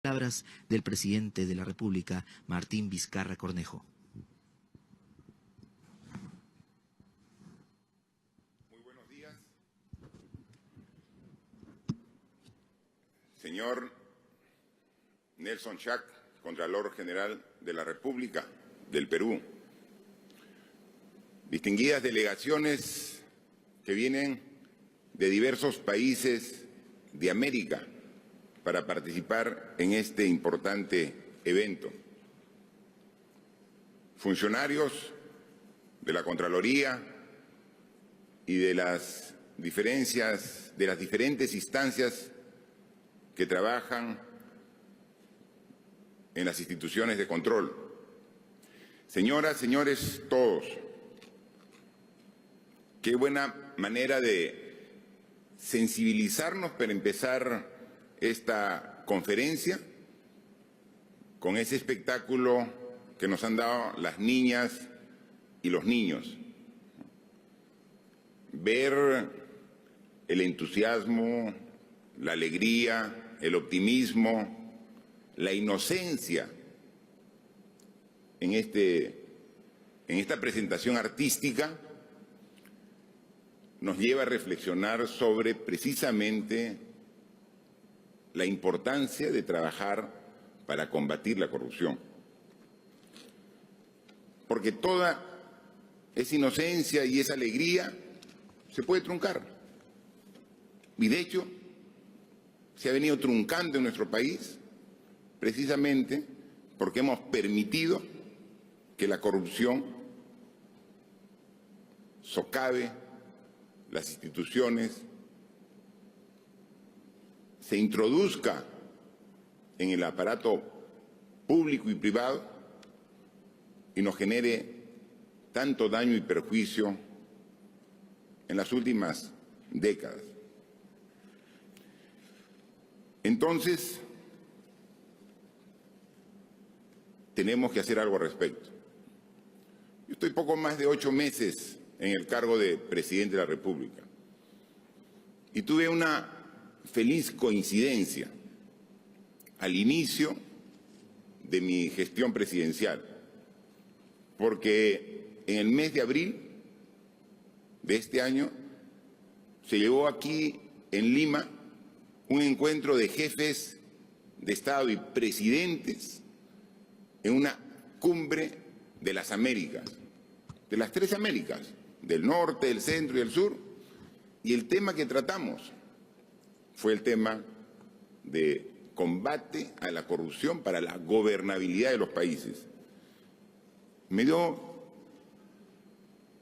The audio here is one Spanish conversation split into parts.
Palabras del presidente de la República, Martín Vizcarra Cornejo. Muy buenos días. Señor Nelson Chac, Contralor General de la República del Perú. Distinguidas delegaciones que vienen de diversos países de América para participar en este importante evento. Funcionarios de la Contraloría y de las diferentes instancias que trabajan en las instituciones de control. Señoras, señores, todos, qué buena manera de sensibilizarnos para empezar esta conferencia con ese espectáculo que nos han dado las niñas y los niños. Ver el entusiasmo, la alegría, el optimismo, la inocencia en esta presentación artística nos lleva a reflexionar sobre precisamente la importancia de trabajar para combatir la corrupción. Porque toda esa inocencia y esa alegría se puede truncar. Y de hecho, se ha venido truncando en nuestro país precisamente porque hemos permitido que la corrupción socave las instituciones, se introduzca en el aparato público y privado y nos genere tanto daño y perjuicio en las últimas décadas. Entonces, tenemos que hacer algo al respecto. Yo estoy poco más de 8 meses en el cargo de presidente de la República y tuve una feliz coincidencia al inicio de mi gestión presidencial, porque en el mes de abril de este año se llevó aquí en Lima un encuentro de jefes de Estado y presidentes en una cumbre de las Américas, de las 3 Américas, del norte, del centro y del sur, y el tema que tratamos fue el tema de combate a la corrupción para la gobernabilidad de los países. Me dio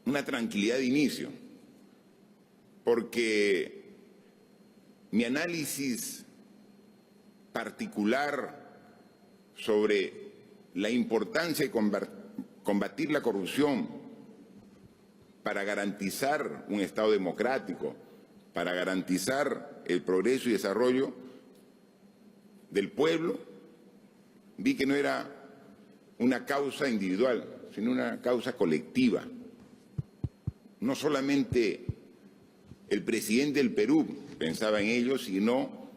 una tranquilidad de inicio, porque mi análisis particular sobre la importancia de combatir la corrupción para garantizar un Estado democrático, para garantizar el progreso y desarrollo del pueblo, vi que no era una causa individual, sino una causa colectiva. No solamente el presidente del Perú pensaba en ello, sino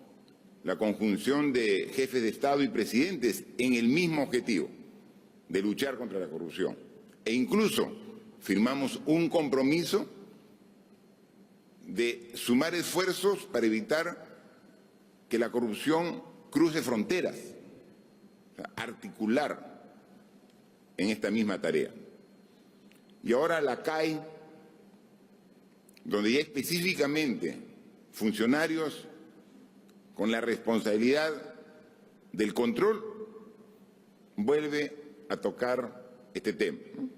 la conjunción de jefes de Estado y presidentes en el mismo objetivo de luchar contra la corrupción. E incluso firmamos un compromiso de sumar esfuerzos para evitar que la corrupción cruce fronteras, o sea, articular en esta misma tarea. Y ahora la CAI, donde ya específicamente funcionarios con la responsabilidad del control vuelve a tocar este tema, ¿no?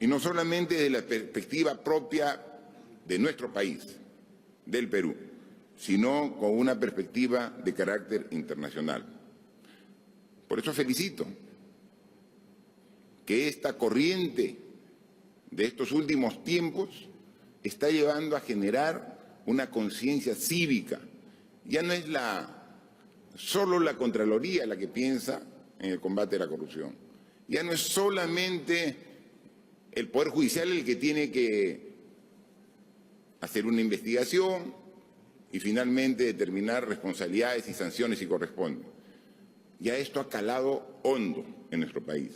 Y no solamente desde la perspectiva propia de nuestro país, del Perú, sino con una perspectiva de carácter internacional. Por eso felicito que esta corriente de estos últimos tiempos está llevando a generar una conciencia cívica. Ya no es solo la Contraloría la que piensa en el combate a la corrupción. Ya no es solamente el Poder Judicial el que tiene que hacer una investigación y finalmente determinar responsabilidades y sanciones si corresponden, Ya esto ha calado hondo en nuestro país.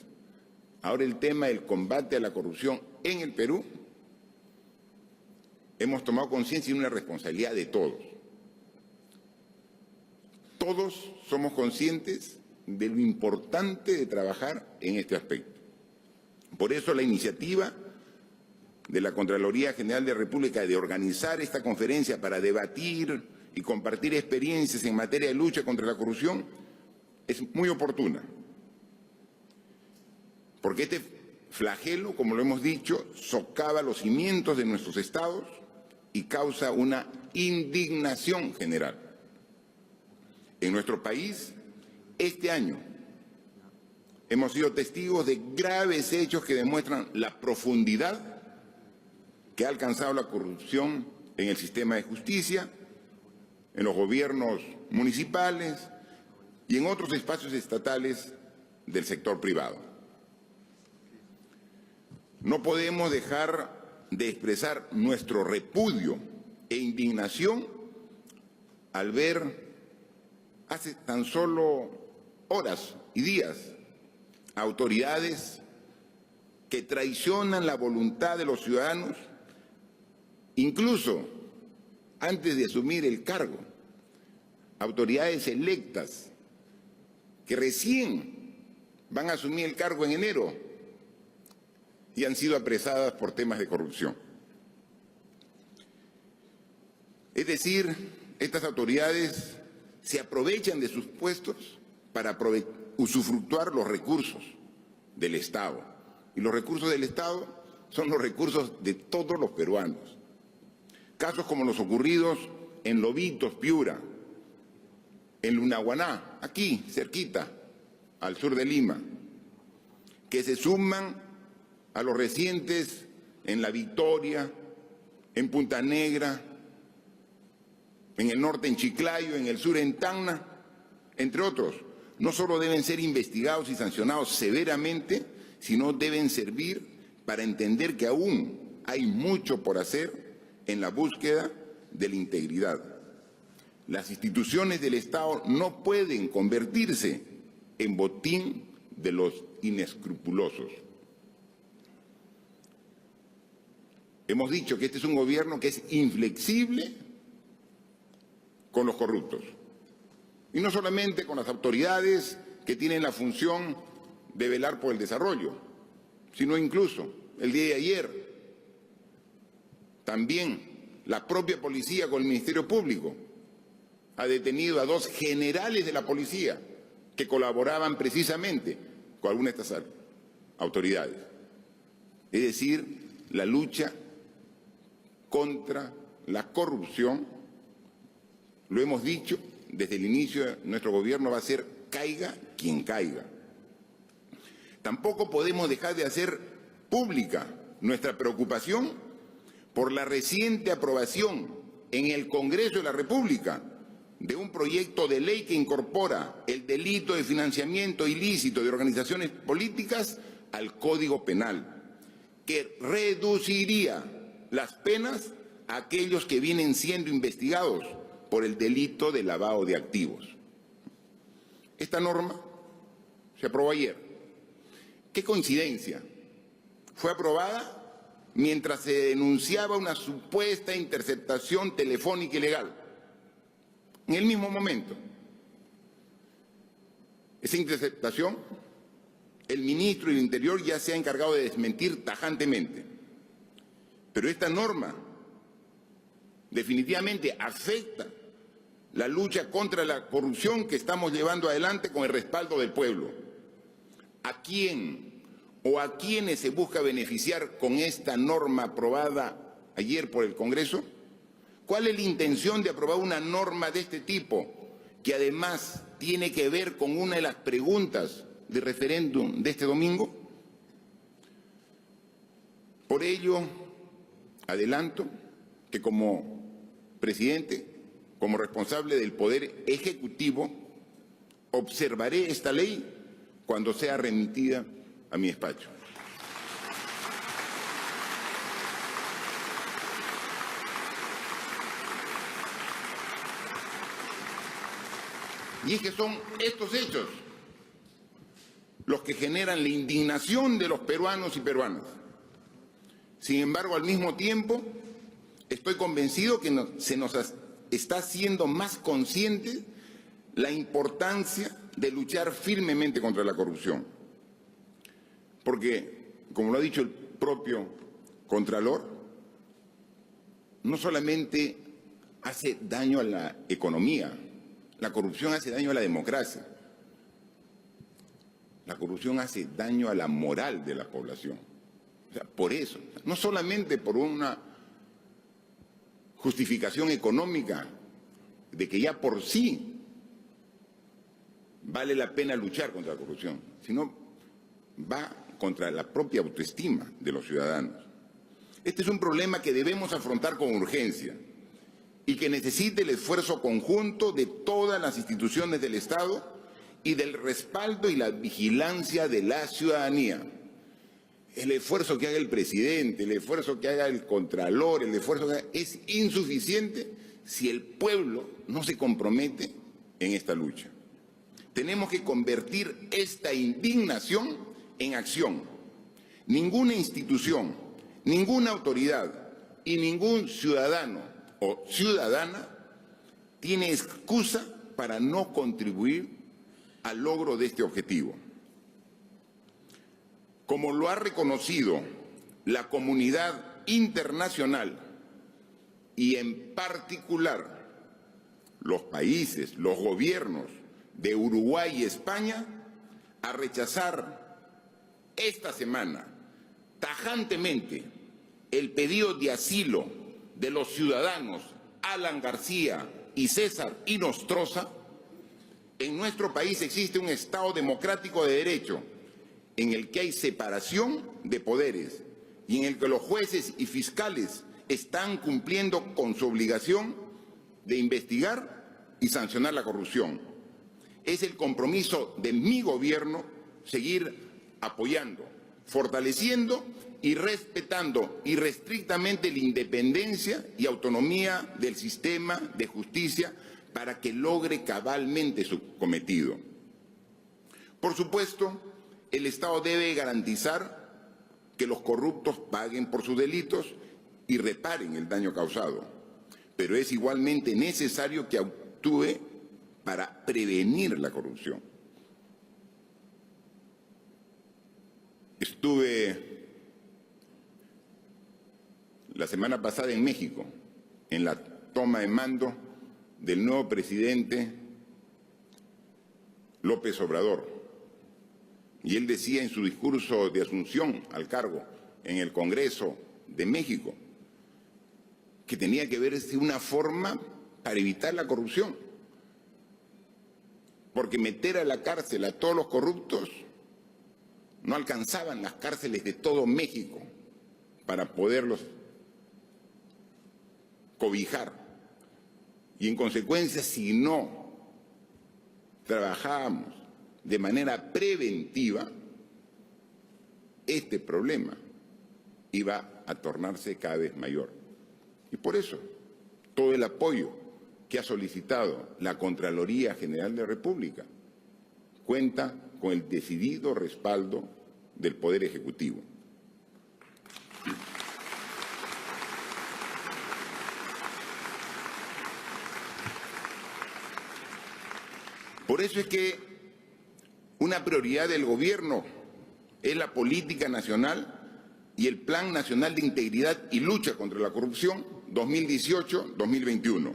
Ahora el tema del combate a la corrupción en el Perú, hemos tomado conciencia de una responsabilidad de todos. Todos somos conscientes de lo importante de trabajar en este aspecto. Por eso la iniciativa de la Contraloría General de la República de organizar esta conferencia para debatir y compartir experiencias en materia de lucha contra la corrupción es muy oportuna. Porque este flagelo, como lo hemos dicho, socava los cimientos de nuestros estados y causa una indignación general. En nuestro país, este año, hemos sido testigos de graves hechos que demuestran la profundidad que ha alcanzado la corrupción en el sistema de justicia, en los gobiernos municipales y en otros espacios estatales del sector privado. No podemos dejar de expresar nuestro repudio e indignación al ver hace tan solo horas y días autoridades que traicionan la voluntad de los ciudadanos, incluso antes de asumir el cargo, autoridades electas que recién van a asumir el cargo en enero y han sido apresadas por temas de corrupción. Es decir, estas autoridades se aprovechan de sus puestos para usufructuar los recursos del Estado. Y los recursos del Estado son los recursos de todos los peruanos. Casos como los ocurridos en Lobitos, Piura, en Lunahuaná, aquí, cerquita, al sur de Lima, que se suman a los recientes en La Victoria, en Punta Negra, en el norte en Chiclayo, en el sur en Tacna, entre otros. No solo deben ser investigados y sancionados severamente, sino deben servir para entender que aún hay mucho por hacer en la búsqueda de la integridad. Las instituciones del Estado no pueden convertirse en botín de los inescrupulosos. Hemos dicho que este es un gobierno que es inflexible con los corruptos. Y no solamente con las autoridades que tienen la función de velar por el desarrollo, sino incluso el día de ayer, también la propia policía con el Ministerio Público ha detenido a 2 generales de la policía que colaboraban precisamente con algunas de estas autoridades. Es decir, la lucha contra la corrupción, lo hemos dicho, desde el inicio de nuestro gobierno va a ser caiga quien caiga. Tampoco podemos dejar de hacer pública nuestra preocupación por la reciente aprobación en el Congreso de la República de un proyecto de ley que incorpora el delito de financiamiento ilícito de organizaciones políticas al Código Penal, que reduciría las penas a aquellos que vienen siendo investigados por el delito de lavado de activos. Esta norma se aprobó ayer. ¡Qué coincidencia! Fue aprobada mientras se denunciaba una supuesta interceptación telefónica ilegal. En el mismo momento. Esa interceptación, el ministro del Interior ya se ha encargado de desmentir tajantemente. Pero esta norma definitivamente afecta la lucha contra la corrupción que estamos llevando adelante con el respaldo del pueblo. ¿A quién o a quiénes se busca beneficiar con esta norma aprobada ayer por el Congreso? ¿Cuál es la intención de aprobar una norma de este tipo, que además tiene que ver con una de las preguntas del referéndum de este domingo? Por ello, adelanto que como presidente, como responsable del Poder Ejecutivo, observaré esta ley cuando sea remitida a mi despacho. Y es que son estos hechos los que generan la indignación de los peruanos y peruanas. Sin embargo, al mismo tiempo, estoy convencido que se nos está haciendo más consciente la importancia de luchar firmemente contra la corrupción. Porque, como lo ha dicho el propio Contralor, no solamente hace daño a la economía, la corrupción hace daño a la democracia. La corrupción hace daño a la moral de la población. O sea, por eso, no solamente por una justificación económica de que ya por sí vale la pena luchar contra la corrupción, sino va contra la propia autoestima de los ciudadanos. Este es un problema que debemos afrontar con urgencia y que necesita el esfuerzo conjunto de todas las instituciones del Estado y del respaldo y la vigilancia de la ciudadanía. El esfuerzo que haga el presidente, el esfuerzo que haga el Contralor, el esfuerzo que haga, es insuficiente si el pueblo no se compromete en esta lucha. Tenemos que convertir esta indignación en acción. Ninguna institución, ninguna autoridad y ningún ciudadano o ciudadana tiene excusa para no contribuir al logro de este objetivo. Como lo ha reconocido la comunidad internacional y en particular los países, los gobiernos de Uruguay y España, a rechazar esta semana tajantemente el pedido de asilo de los ciudadanos Alan García y César Inostroza, en nuestro país existe un Estado democrático de derecho en el que hay separación de poderes y en el que los jueces y fiscales están cumpliendo con su obligación de investigar y sancionar la corrupción. Es el compromiso de mi gobierno seguir apoyando, fortaleciendo y respetando irrestrictamente la independencia y autonomía del sistema de justicia para que logre cabalmente su cometido. Por supuesto, el Estado debe garantizar que los corruptos paguen por sus delitos y reparen el daño causado, pero es igualmente necesario que actúe para prevenir la corrupción. Estuve la semana pasada en México, en la toma de mando del nuevo presidente López Obrador. Y él decía en su discurso de asunción al cargo en el Congreso de México que tenía que verse una forma para evitar la corrupción. Porque meter a la cárcel a todos los corruptos no alcanzaban las cárceles de todo México para poderlos cobijar. Y en consecuencia, si no trabajábamos de manera preventiva, este problema iba a tornarse cada vez mayor. Y por eso, todo el apoyo que ha solicitado la Contraloría General de la República cuenta con el decidido respaldo del Poder Ejecutivo. Por eso es que una prioridad del Gobierno es la política nacional y el Plan Nacional de Integridad y Lucha contra la Corrupción 2018-2021.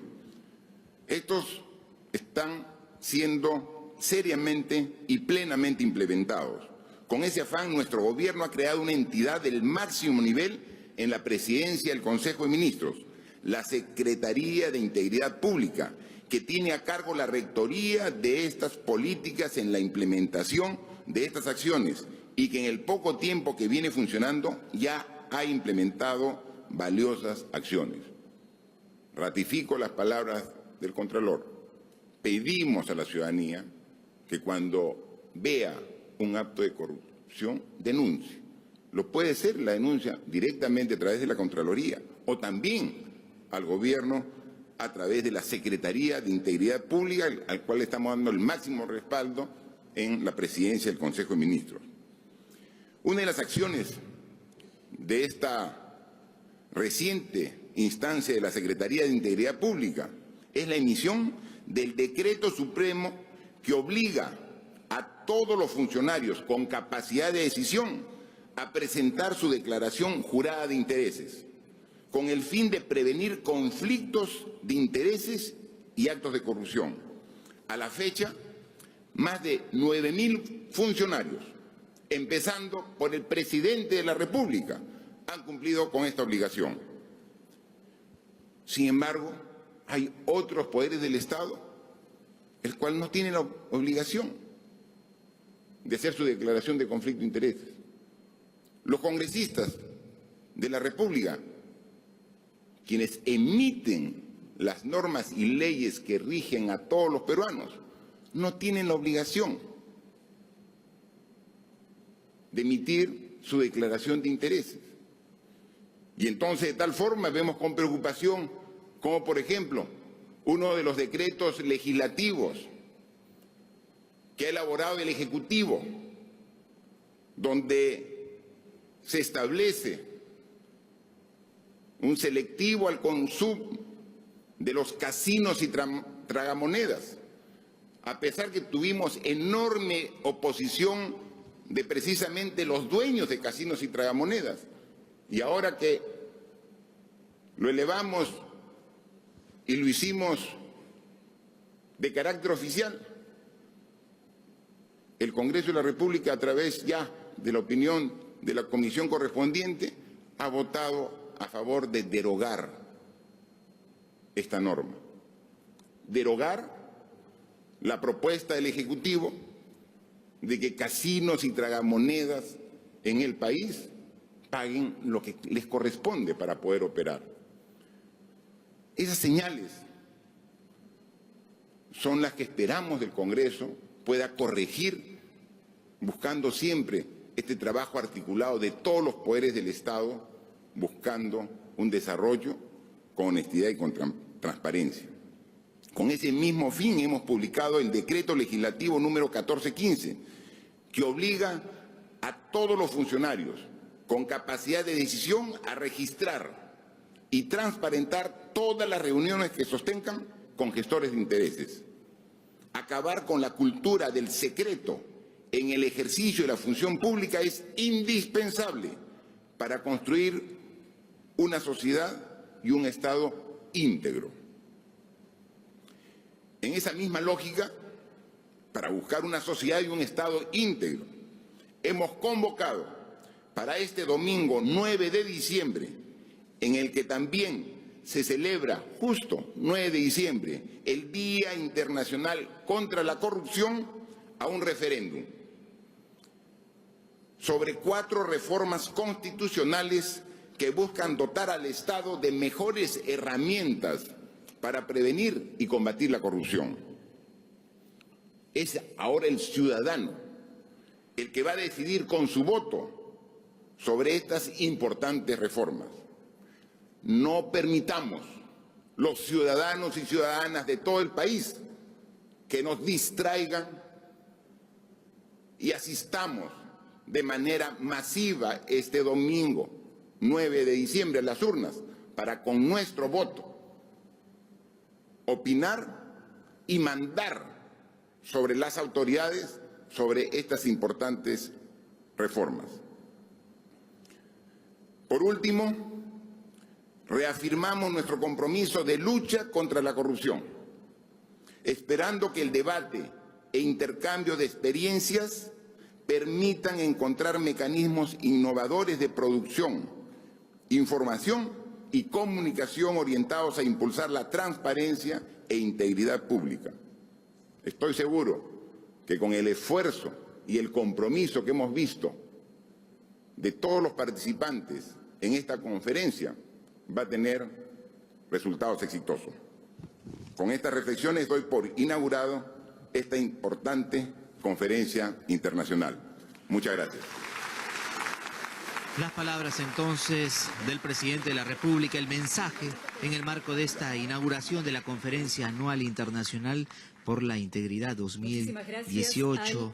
Estos están siendo seriamente y plenamente implementados. Con ese afán, nuestro Gobierno ha creado una entidad del máximo nivel en la Presidencia del Consejo de Ministros, la Secretaría de Integridad Pública, que tiene a cargo la rectoría de estas políticas en la implementación de estas acciones y que en el poco tiempo que viene funcionando ya ha implementado valiosas acciones. Ratifico las palabras del Contralor. Pedimos a la ciudadanía que cuando vea un acto de corrupción denuncie. Lo puede ser la denuncia directamente a través de la Contraloría o también al Gobierno a través de la Secretaría de Integridad Pública, al cual estamos dando el máximo respaldo en la presidencia del Consejo de Ministros. Una de las acciones de esta reciente instancia de la Secretaría de Integridad Pública es la emisión del decreto supremo que obliga a todos los funcionarios con capacidad de decisión a presentar su declaración jurada de intereses, con el fin de prevenir conflictos de intereses y actos de corrupción. A la fecha, más de 9.000 funcionarios, empezando por el presidente de la República, han cumplido con esta obligación. Sin embargo, hay otros poderes del Estado, el cual no tiene la obligación de hacer su declaración de conflicto de intereses. Los congresistas de la República, quienes emiten las normas y leyes que rigen a todos los peruanos, no tienen la obligación de emitir su declaración de intereses. Y entonces, de tal forma, vemos con preocupación como, por ejemplo, uno de los decretos legislativos que ha elaborado el Ejecutivo, donde se establece un selectivo al consumo de los casinos y tragamonedas, a pesar que tuvimos enorme oposición de precisamente los dueños de casinos y tragamonedas. Y ahora que lo elevamos y lo hicimos de carácter oficial, el Congreso de la República, a través ya de la opinión de la comisión correspondiente, ha votado a favor de derogar esta norma. Derogar la propuesta del Ejecutivo de que casinos y tragamonedas en el país paguen lo que les corresponde para poder operar. Esas señales son las que esperamos del Congreso pueda corregir, buscando siempre este trabajo articulado de todos los poderes del Estado, buscando un desarrollo con honestidad y con transparencia. Con ese mismo fin hemos publicado el decreto legislativo número 1415, que obliga a todos los funcionarios con capacidad de decisión a registrar y transparentar todas las reuniones que sostengan con gestores de intereses. Acabar con la cultura del secreto en el ejercicio de la función pública es indispensable para construir una sociedad y un Estado íntegro. En esa misma lógica, para buscar una sociedad y un Estado íntegro, hemos convocado para este domingo 9 de diciembre, en el que también se celebra, justo 9 de diciembre, el Día Internacional contra la Corrupción, a un referéndum sobre 4 reformas constitucionales que buscan dotar al Estado de mejores herramientas para prevenir y combatir la corrupción. Es ahora el ciudadano el que va a decidir con su voto sobre estas importantes reformas. No permitamos, los ciudadanos y ciudadanas de todo el país, que nos distraigan y asistamos de manera masiva este domingo 9 de diciembre a las urnas para, con nuestro voto, opinar y mandar sobre las autoridades sobre estas importantes reformas. Por último, reafirmamos nuestro compromiso de lucha contra la corrupción, esperando que el debate e intercambio de experiencias permitan encontrar mecanismos innovadores de producción, información y comunicación orientados a impulsar la transparencia e integridad pública. Estoy seguro que con el esfuerzo y el compromiso que hemos visto de todos los participantes en esta conferencia, va a tener resultados exitosos. Con estas reflexiones doy por inaugurado esta importante conferencia internacional. Muchas gracias. Las palabras entonces del presidente de la República, el mensaje en el marco de esta inauguración de la Conferencia Anual Internacional por la Integridad 2018.